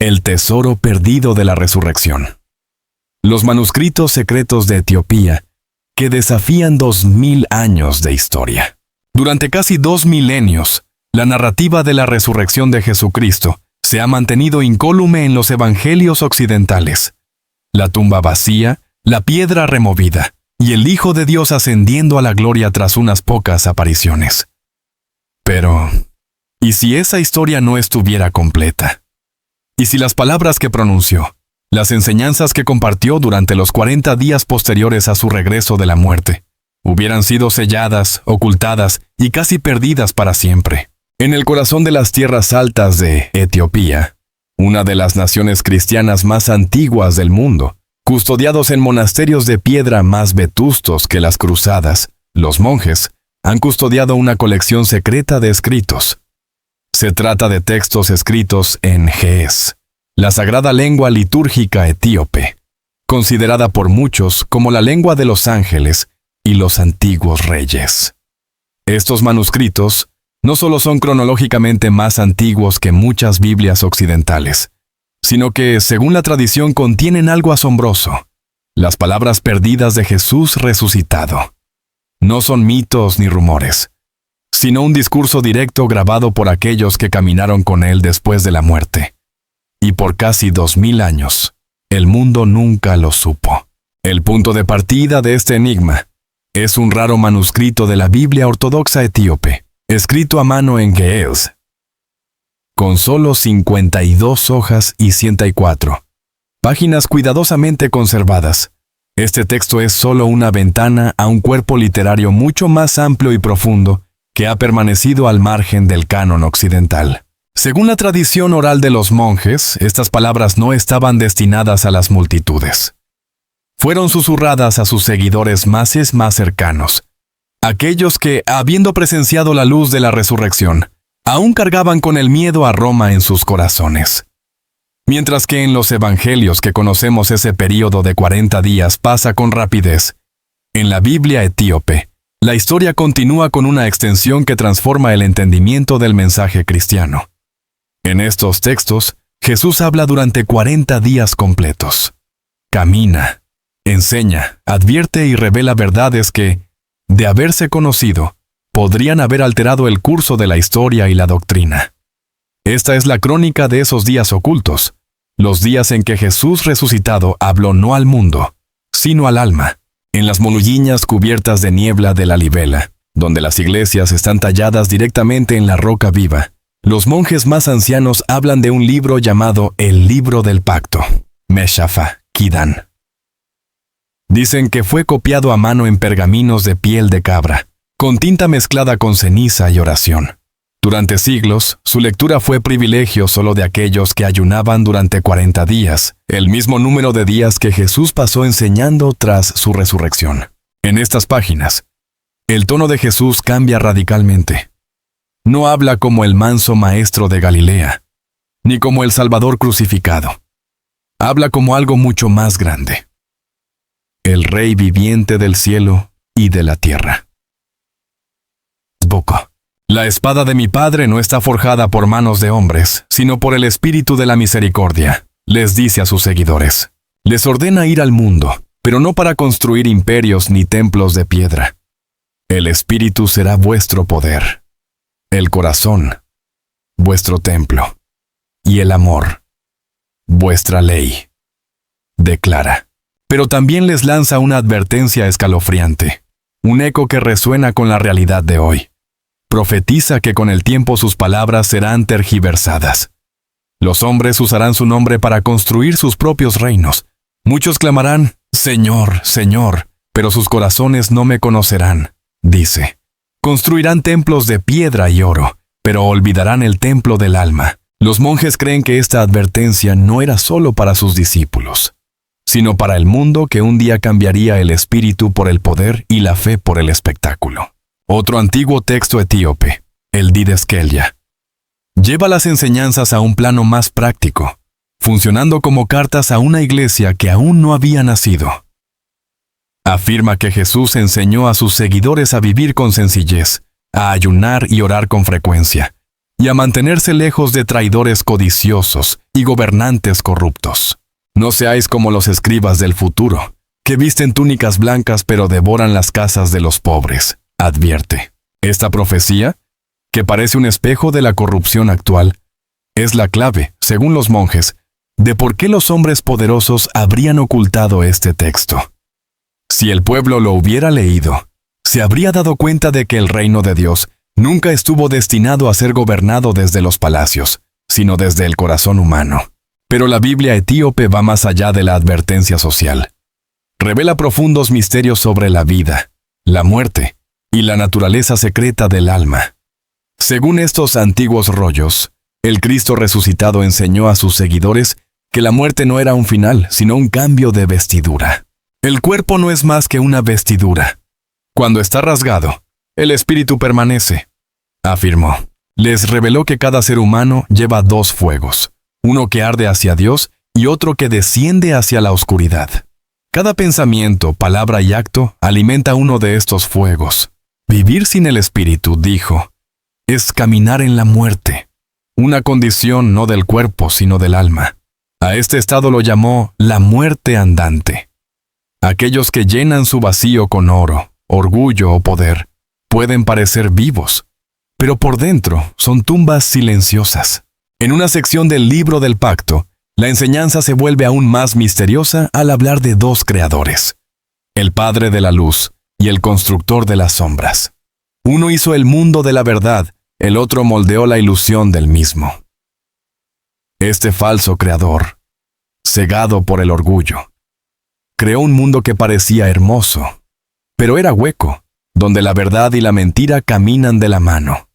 El tesoro perdido de la resurrección. Los manuscritos secretos de Etiopía, que desafían 2000 años de historia. Durante casi 2 milenios, la narrativa de la resurrección de Jesucristo se ha mantenido incólume en los evangelios occidentales. La tumba vacía, la piedra removida, y el Hijo de Dios ascendiendo a la gloria tras unas pocas apariciones. Pero, ¿y si esa historia no estuviera completa? ¿Y si las palabras que pronunció, las enseñanzas que compartió durante los 40 días posteriores a su regreso de la muerte, hubieran sido selladas, ocultadas y casi perdidas para siempre? En el corazón de las tierras altas de Etiopía, una de las naciones cristianas más antiguas del mundo, custodiados en monasterios de piedra más vetustos que las cruzadas, los monjes han custodiado una colección secreta de escritos. Se trata de textos escritos en Ge'ez, la sagrada lengua litúrgica etíope, considerada por muchos como la lengua de los ángeles y los antiguos reyes. Estos manuscritos no solo son cronológicamente más antiguos que muchas Biblias occidentales, sino que, según la tradición, contienen algo asombroso: las palabras perdidas de Jesús resucitado. No son mitos ni rumores, sino un discurso directo grabado por aquellos que caminaron con él después de la muerte. Y por casi 2000 años, el mundo nunca lo supo. El punto de partida de este enigma es un raro manuscrito de la Biblia ortodoxa etíope, escrito a mano en Ge'ez, con solo 52 hojas y 104 páginas cuidadosamente conservadas. Este texto es solo una ventana a un cuerpo literario mucho más amplio y profundo que ha permanecido al margen del canon occidental. Según la tradición oral de los monjes, estas palabras no estaban destinadas a las multitudes. Fueron susurradas a sus seguidores más cercanos, aquellos que, habiendo presenciado la luz de la resurrección, aún cargaban con el miedo a Roma en sus corazones. Mientras que en los evangelios que conocemos ese período de 40 días pasa con rapidez, en la Biblia etíope, la historia continúa con una extensión que transforma el entendimiento del mensaje cristiano. En estos textos, Jesús habla durante 40 días completos. Camina, enseña, advierte y revela verdades que, de haberse conocido, podrían haber alterado el curso de la historia y la doctrina. Esta es la crónica de esos días ocultos, los días en que Jesús resucitado habló no al mundo, sino al alma, en las monulliñas cubiertas de niebla de la libela, donde las iglesias están talladas directamente en la roca viva. Los monjes más ancianos hablan de un libro llamado el Libro del Pacto, Meshafa Kidan. Dicen que fue copiado a mano en pergaminos de piel de cabra, con tinta mezclada con ceniza y oración. Durante siglos, su lectura fue privilegio solo de aquellos que ayunaban durante 40 días, el mismo número de días que Jesús pasó enseñando tras su resurrección. En estas páginas, el tono de Jesús cambia radicalmente. No habla como el manso maestro de Galilea, ni como el Salvador crucificado. Habla como algo mucho más grande: el Rey viviente del cielo y de la tierra. Buco. La espada de mi Padre no está forjada por manos de hombres, sino por el Espíritu de la Misericordia, les dice a sus seguidores. Les ordena ir al mundo, pero no para construir imperios ni templos de piedra. El Espíritu será vuestro poder, el corazón, vuestro templo, y el amor, vuestra ley, declara. Pero también les lanza una advertencia escalofriante, un eco que resuena con la realidad de hoy. Profetiza que con el tiempo sus palabras serán tergiversadas. Los hombres usarán su nombre para construir sus propios reinos. Muchos clamarán, Señor, Señor, pero sus corazones no me conocerán, dice. Construirán templos de piedra y oro, pero olvidarán el templo del alma. Los monjes creen que esta advertencia no era solo para sus discípulos, sino para el mundo que un día cambiaría el espíritu por el poder y la fe por el espectáculo. Otro antiguo texto etíope, el Dideskelia, lleva las enseñanzas a un plano más práctico, funcionando como cartas a una iglesia que aún no había nacido. Afirma que Jesús enseñó a sus seguidores a vivir con sencillez, a ayunar y orar con frecuencia, y a mantenerse lejos de traidores codiciosos y gobernantes corruptos. No seáis como los escribas del futuro, que visten túnicas blancas pero devoran las casas de los pobres, advierte. Esta profecía, que parece un espejo de la corrupción actual, es la clave, según los monjes, de por qué los hombres poderosos habrían ocultado este texto. Si el pueblo lo hubiera leído, se habría dado cuenta de que el reino de Dios nunca estuvo destinado a ser gobernado desde los palacios, sino desde el corazón humano. Pero la Biblia etíope va más allá de la advertencia social. Revela profundos misterios sobre la vida, la muerte y la naturaleza secreta del alma. Según estos antiguos rollos, el Cristo resucitado enseñó a sus seguidores que la muerte no era un final, sino un cambio de vestidura. El cuerpo no es más que una vestidura. Cuando está rasgado, el espíritu permanece, afirmó. Les reveló que cada ser humano lleva dos fuegos, uno que arde hacia Dios y otro que desciende hacia la oscuridad. Cada pensamiento, palabra y acto alimenta uno de estos fuegos. Vivir sin el espíritu, dijo, es caminar en la muerte, una condición no del cuerpo, sino del alma. A este estado lo llamó la muerte andante. Aquellos que llenan su vacío con oro, orgullo o poder, pueden parecer vivos, pero por dentro son tumbas silenciosas. En una sección del Libro del Pacto, la enseñanza se vuelve aún más misteriosa al hablar de dos creadores, el Padre de la luz y el constructor de las sombras. Uno hizo el mundo de la verdad, el otro moldeó la ilusión del mismo. Este falso creador, cegado por el orgullo, creó un mundo que parecía hermoso, pero era hueco, donde la verdad y la mentira caminan de la mano.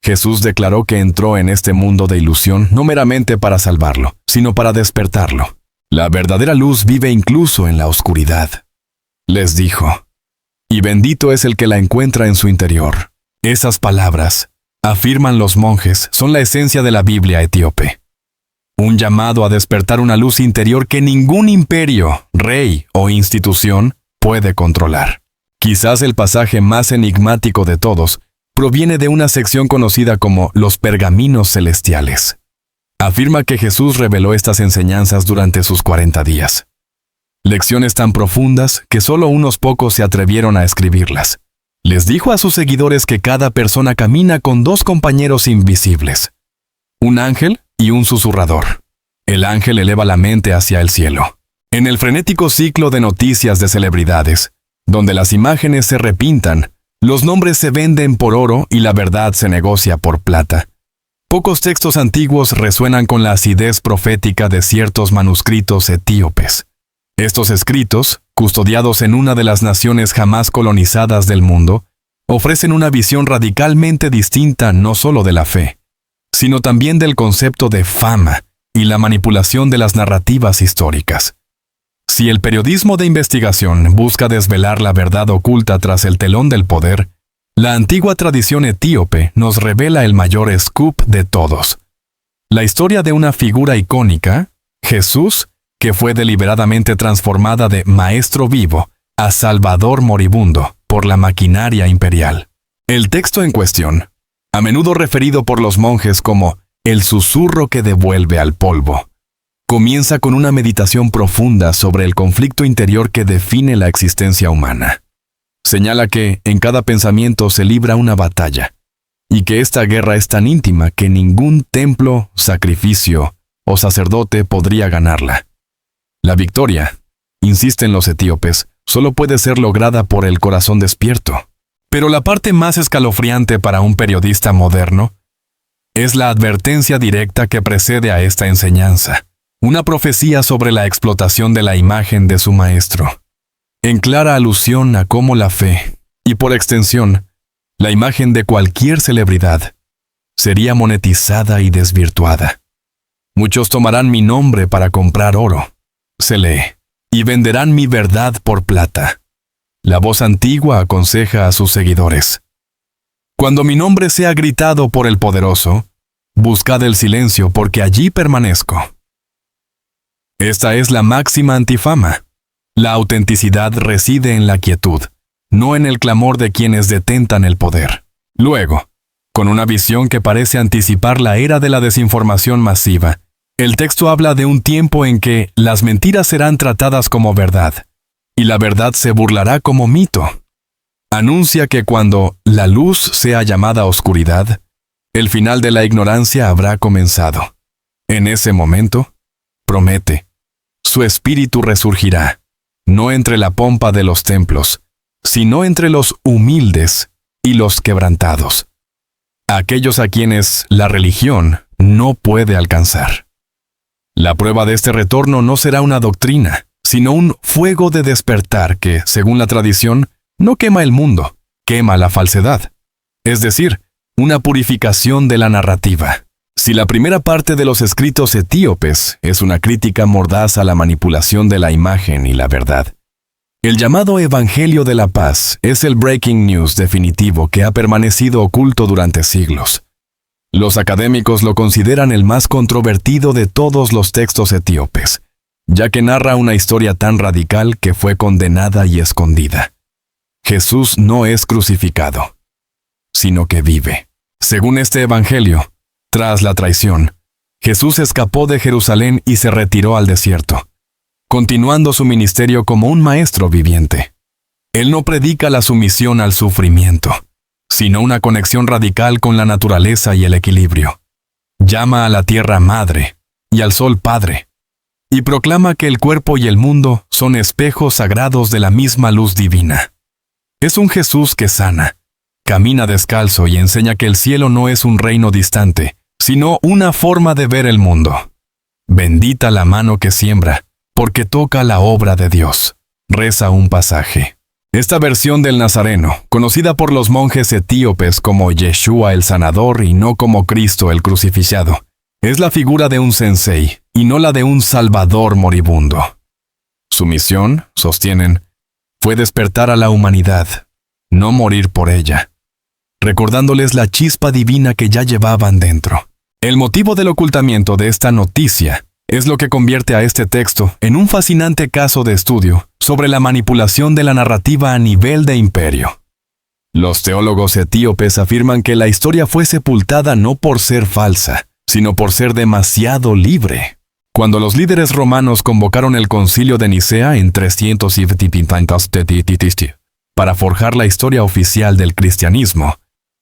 Jesús declaró que entró en este mundo de ilusión no meramente para salvarlo, sino para despertarlo. La verdadera luz vive incluso en la oscuridad. Les dijo, y bendito es el que la encuentra en su interior. Esas palabras, afirman los monjes, son la esencia de la Biblia etíope. Un llamado a despertar una luz interior que ningún imperio, rey o institución puede controlar. Quizás el pasaje más enigmático de todos proviene de una sección conocida como los pergaminos celestiales. Afirma que Jesús reveló estas enseñanzas durante sus 40 días. Lecciones tan profundas que solo unos pocos se atrevieron a escribirlas. Les dijo a sus seguidores que cada persona camina con dos compañeros invisibles, un ángel y un susurrador. El ángel eleva la mente hacia el cielo. En el frenético ciclo de noticias de celebridades, donde las imágenes se repintan, los nombres se venden por oro y la verdad se negocia por plata. Pocos textos antiguos resuenan con la acidez profética de ciertos manuscritos etíopes. Estos escritos, custodiados en una de las naciones jamás colonizadas del mundo, ofrecen una visión radicalmente distinta no solo de la fe, sino también del concepto de fama y la manipulación de las narrativas históricas. Si el periodismo de investigación busca desvelar la verdad oculta tras el telón del poder, la antigua tradición etíope nos revela el mayor scoop de todos. La historia de una figura icónica, Jesús, que fue deliberadamente transformada de maestro vivo a salvador moribundo por la maquinaria imperial. El texto en cuestión, a menudo referido por los monjes como el susurro que devuelve al polvo, comienza con una meditación profunda sobre el conflicto interior que define la existencia humana. Señala que en cada pensamiento se libra una batalla, y que esta guerra es tan íntima que ningún templo, sacrificio o sacerdote podría ganarla. La victoria, insisten los etíopes, solo puede ser lograda por el corazón despierto. Pero la parte más escalofriante para un periodista moderno es la advertencia directa que precede a esta enseñanza, una profecía sobre la explotación de la imagen de su maestro, en clara alusión a cómo la fe, y por extensión, la imagen de cualquier celebridad, sería monetizada y desvirtuada. Muchos tomarán mi nombre para comprar oro, se lee, y venderán mi verdad por plata. La voz antigua aconseja a sus seguidores. Cuando mi nombre sea gritado por el poderoso, buscad el silencio porque allí permanezco. Esta es la máxima antifama. La autenticidad reside en la quietud, no en el clamor de quienes detentan el poder. Luego, Con una visión que parece anticipar la era de la desinformación masiva, el texto habla de un tiempo en que las mentiras serán tratadas como verdad, y la verdad se burlará como mito. Anuncia que cuando la luz sea llamada oscuridad, el final de la ignorancia habrá comenzado. En ese momento, promete, su espíritu resurgirá, no entre la pompa de los templos, sino entre los humildes y los quebrantados, aquellos a quienes la religión no puede alcanzar. La prueba de este retorno no será una doctrina, sino un fuego de despertar que, según la tradición, no quema el mundo, quema la falsedad. Es decir, una purificación de la narrativa. Si la primera parte de los escritos etíopes es una crítica mordaz a la manipulación de la imagen y la verdad, el llamado Evangelio de la Paz es el breaking news definitivo que ha permanecido oculto durante siglos. Los académicos lo consideran el más controvertido de todos los textos etíopes, ya que narra una historia tan radical que fue condenada y escondida. Jesús no es crucificado, sino que vive. Según este evangelio, tras la traición, Jesús escapó de Jerusalén y se retiró al desierto, continuando su ministerio como un maestro viviente. Él no predica la sumisión al sufrimiento, sino una conexión radical con la naturaleza y el equilibrio. Llama a la tierra madre y al sol padre, y proclama que el cuerpo y el mundo son espejos sagrados de la misma luz divina. Es un Jesús que sana, camina descalzo y enseña que el cielo no es un reino distante, sino una forma de ver el mundo. Bendita la mano que siembra, porque toca la obra de Dios, reza un pasaje. Esta versión del Nazareno, conocida por los monjes etíopes como Yeshua el sanador y no como Cristo el crucificado, es la figura de un sensei y no la de un salvador moribundo. Su misión, sostienen, fue despertar a la humanidad, no morir por ella, recordándoles la chispa divina que ya llevaban dentro. El motivo del ocultamiento de esta noticia es lo que convierte a este texto en un fascinante caso de estudio sobre la manipulación de la narrativa a nivel de imperio. Los teólogos etíopes afirman que la historia fue sepultada no por ser falsa, sino por ser demasiado libre. Cuando los líderes romanos convocaron el concilio de Nicea en 350 para forjar la historia oficial del cristianismo,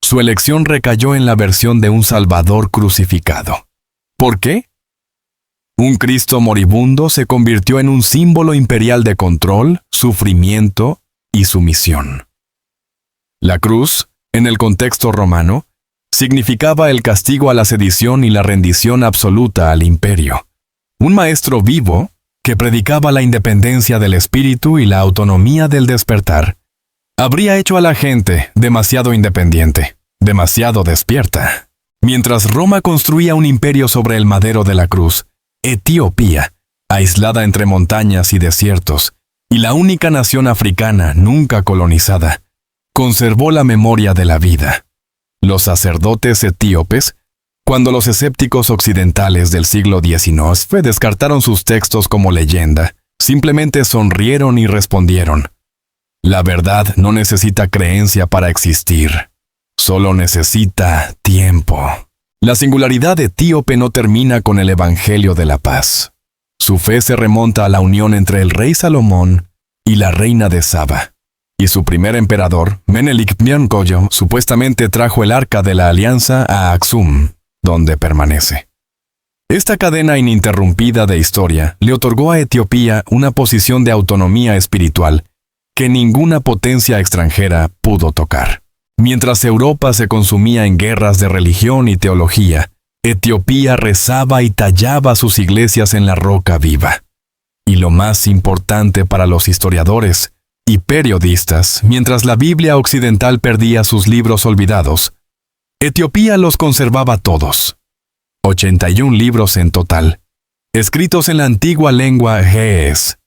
su elección recayó en la versión de un Salvador crucificado. ¿Por qué? Un Cristo moribundo se convirtió en un símbolo imperial de control, sufrimiento y sumisión. La cruz, en el contexto romano, significaba el castigo a la sedición y la rendición absoluta al imperio. Un maestro vivo, que predicaba la independencia del espíritu y la autonomía del despertar, habría hecho a la gente demasiado independiente, demasiado despierta. Mientras Roma construía un imperio sobre el madero de la cruz, Etiopía, aislada entre montañas y desiertos, y la única nación africana nunca colonizada, conservó la memoria de la vida. Los sacerdotes etíopes, cuando los escépticos occidentales del siglo XIX descartaron sus textos como leyenda, simplemente sonrieron y respondieron: la verdad no necesita creencia para existir, solo necesita tiempo. La singularidad etíope no termina con el Evangelio de la Paz. Su fe se remonta a la unión entre el rey Salomón y la reina de Saba, y su primer emperador, Menelik Mionkoyo, supuestamente trajo el arca de la alianza a Aksum, donde permanece. Esta cadena ininterrumpida de historia le otorgó a Etiopía una posición de autonomía espiritual que ninguna potencia extranjera pudo tocar. Mientras Europa se consumía en guerras de religión y teología, Etiopía rezaba y tallaba sus iglesias en la roca viva. Y lo más importante para los historiadores y periodistas, mientras la Biblia occidental perdía sus libros olvidados, Etiopía los conservaba todos. 81 libros en total, escritos en la antigua lengua ge'ez.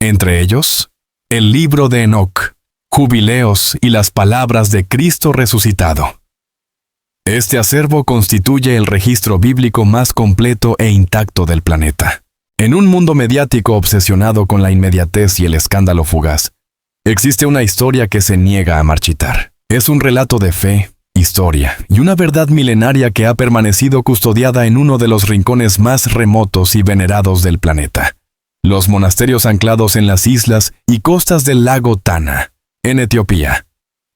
Entre ellos, el libro de Enoc, Jubileos y las palabras de Cristo resucitado. Este acervo constituye el registro bíblico más completo e intacto del planeta. En un mundo mediático obsesionado con la inmediatez y el escándalo fugaz, existe una historia que se niega a marchitar. Es un relato de fe, historia y una verdad milenaria que ha permanecido custodiada en uno de los rincones más remotos y venerados del planeta. Los monasterios anclados en las islas y costas del lago Tana, en Etiopía.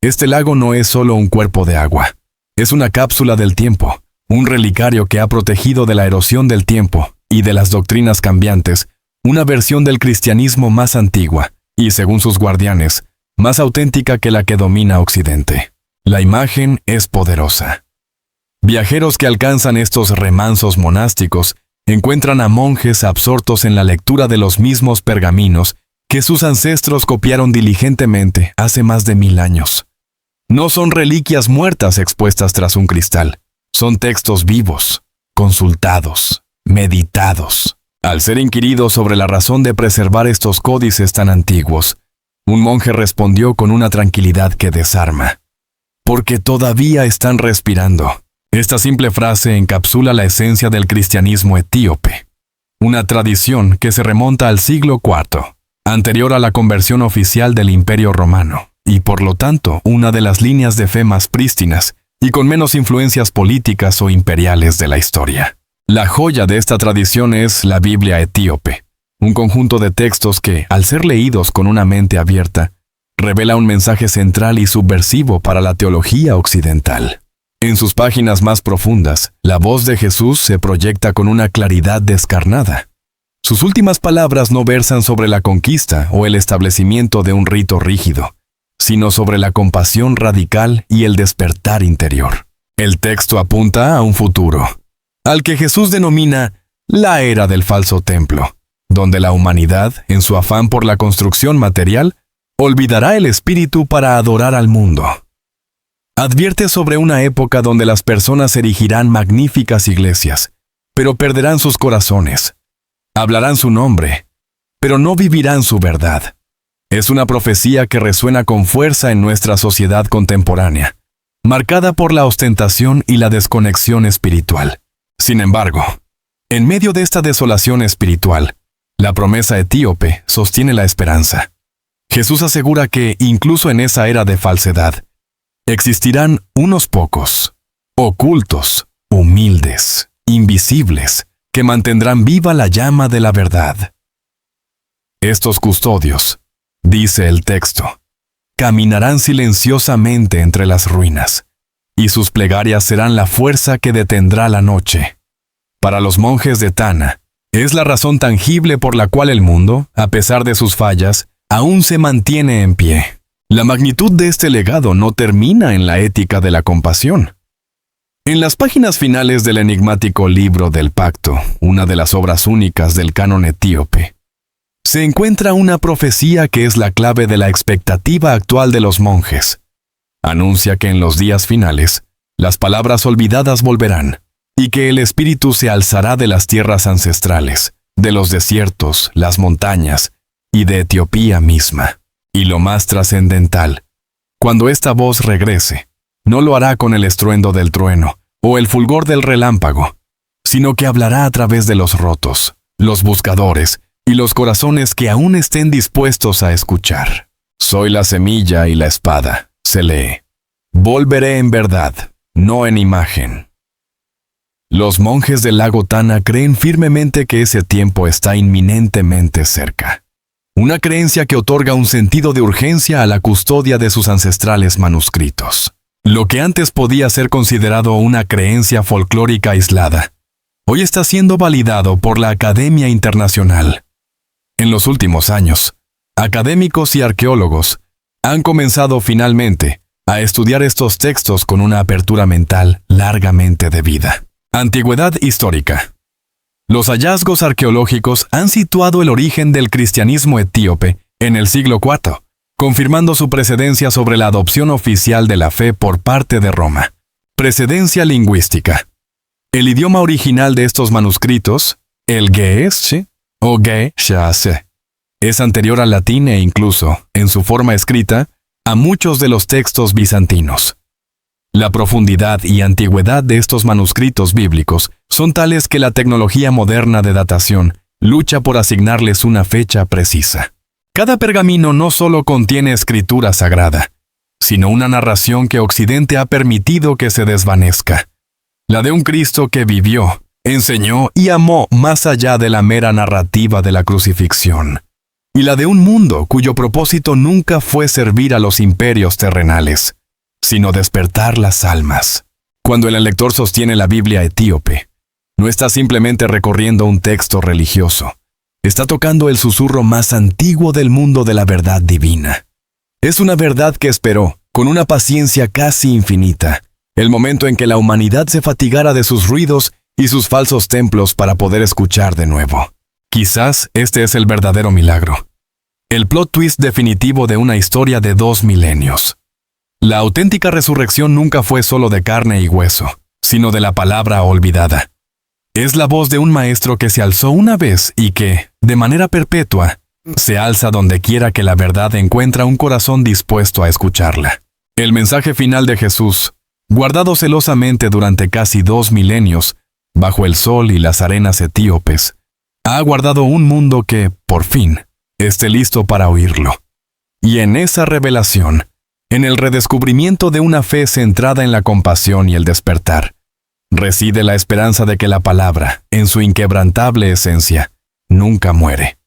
Este lago no es solo un cuerpo de agua, es una cápsula del tiempo, un relicario que ha protegido de la erosión del tiempo y de las doctrinas cambiantes, una versión del cristianismo más antigua y, según sus guardianes, más auténtica que la que domina Occidente. La imagen es poderosa. Viajeros que alcanzan estos remansos monásticos encuentran a monjes absortos en la lectura de los mismos pergaminos que sus ancestros copiaron diligentemente hace más de 1000 años. No son reliquias muertas expuestas tras un cristal, son textos vivos, consultados, meditados. Al ser inquirido sobre la razón de preservar estos códices tan antiguos, un monje respondió con una tranquilidad que desarma: porque todavía están respirando. Esta simple frase encapsula la esencia del cristianismo etíope, una tradición que se remonta al siglo IV, anterior a la conversión oficial del Imperio Romano, y por lo tanto una de las líneas de fe más prístinas y con menos influencias políticas o imperiales de la historia. La joya de esta tradición es la Biblia etíope, un conjunto de textos que, al ser leídos con una mente abierta, revela un mensaje central y subversivo para la teología occidental. En sus páginas más profundas, la voz de Jesús se proyecta con una claridad descarnada. Sus últimas palabras no versan sobre la conquista o el establecimiento de un rito rígido, sino sobre la compasión radical y el despertar interior. El texto apunta a un futuro, al que Jesús denomina la era del falso templo, donde la humanidad, en su afán por la construcción material, olvidará el espíritu para adorar al mundo. Advierte sobre una época donde las personas erigirán magníficas iglesias, pero perderán sus corazones. Hablarán su nombre, pero no vivirán su verdad. Es una profecía que resuena con fuerza en nuestra sociedad contemporánea, marcada por la ostentación y la desconexión espiritual. Sin embargo, en medio de esta desolación espiritual, la promesa etíope sostiene la esperanza. Jesús asegura que, incluso en esa era de falsedad, existirán unos pocos, ocultos, humildes, invisibles, que mantendrán viva la llama de la verdad. Estos custodios, dice el texto, caminarán silenciosamente entre las ruinas, y sus plegarias serán la fuerza que detendrá la noche. Para los monjes de Tana, es la razón tangible por la cual el mundo, a pesar de sus fallas, aún se mantiene en pie. La magnitud de este legado no termina en la ética de la compasión. En las páginas finales del enigmático Libro del Pacto, una de las obras únicas del canon etíope, se encuentra una profecía que es la clave de la expectativa actual de los monjes. Anuncia que en los días finales, las palabras olvidadas volverán, y que el espíritu se alzará de las tierras ancestrales, de los desiertos, las montañas, y de Etiopía misma. Y lo más trascendental, cuando esta voz regrese, no lo hará con el estruendo del trueno o el fulgor del relámpago, sino que hablará a través de los rotos, los buscadores y los corazones que aún estén dispuestos a escuchar. Soy la semilla y la espada, se lee. Volveré en verdad, no en imagen. Los monjes del lago Tana creen firmemente que ese tiempo está inminentemente cerca. Una creencia que otorga un sentido de urgencia a la custodia de sus ancestrales manuscritos. Lo que antes podía ser considerado una creencia folclórica aislada, hoy está siendo validado por la Academia Internacional. En los últimos años, académicos y arqueólogos han comenzado finalmente a estudiar estos textos con una apertura mental largamente debida. Antigüedad histórica. Los hallazgos arqueológicos han situado el origen del cristianismo etíope en el siglo IV, confirmando su precedencia sobre la adopción oficial de la fe por parte de Roma. Precedencia lingüística. El idioma original de estos manuscritos, el Ge'ez o Ge-Sha'ase, es anterior al latín e incluso, en su forma escrita, a muchos de los textos bizantinos. La profundidad y antigüedad de estos manuscritos bíblicos son tales que la tecnología moderna de datación lucha por asignarles una fecha precisa. Cada pergamino no solo contiene escritura sagrada, sino una narración que Occidente ha permitido que se desvanezca. La de un Cristo que vivió, enseñó y amó más allá de la mera narrativa de la crucifixión. Y la de un mundo cuyo propósito nunca fue servir a los imperios terrenales, sino despertar las almas. Cuando el lector sostiene la Biblia etíope, no está simplemente recorriendo un texto religioso, está tocando el susurro más antiguo del mundo de la verdad divina. Es una verdad que esperó, con una paciencia casi infinita, el momento en que la humanidad se fatigara de sus ruidos y sus falsos templos para poder escuchar de nuevo. Quizás este es el verdadero milagro. El plot twist definitivo de una historia de 2 milenios. La auténtica resurrección nunca fue solo de carne y hueso, sino de la palabra olvidada. Es la voz de un maestro que se alzó una vez y que, de manera perpetua, se alza donde quiera que la verdad encuentra un corazón dispuesto a escucharla. El mensaje final de Jesús, guardado celosamente durante casi 2 milenios, bajo el sol y las arenas etíopes, ha guardado un mundo que, por fin, esté listo para oírlo. Y en esa revelación, en el redescubrimiento de una fe centrada en la compasión y el despertar, reside la esperanza de que la palabra, en su inquebrantable esencia, nunca muere.